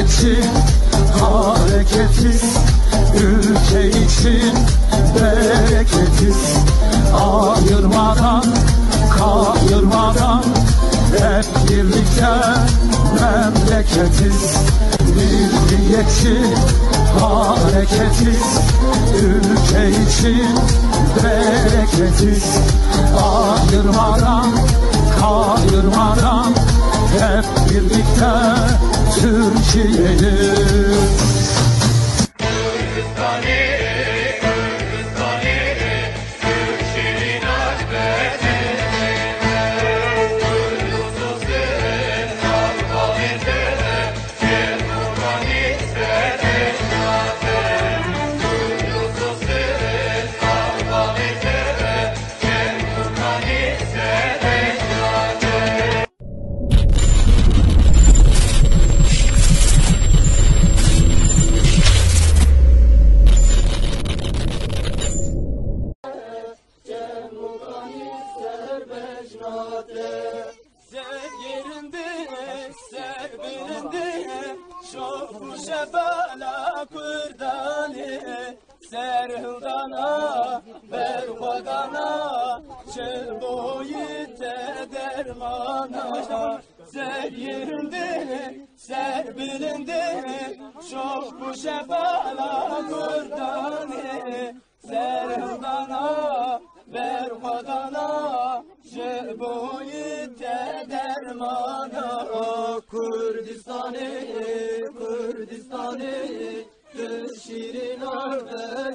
milliyetçi hareketiz, ülke için bereketiz. Ayırmadan, kayırmadan hep birlikte memleketiz. Milliyetçi hareketiz, ülke için bereketiz. Ayırmadan, kayırmadan hep birlikte Türkiye'yiz. Şefala kurdani serhildana berhodana çelboyi te dermana ser yerinde ser bilinde çok bu şefala kurdani serhildana berhodana çelboyi te dermana Kürdistan'ı Kürdistan'ı şirin orada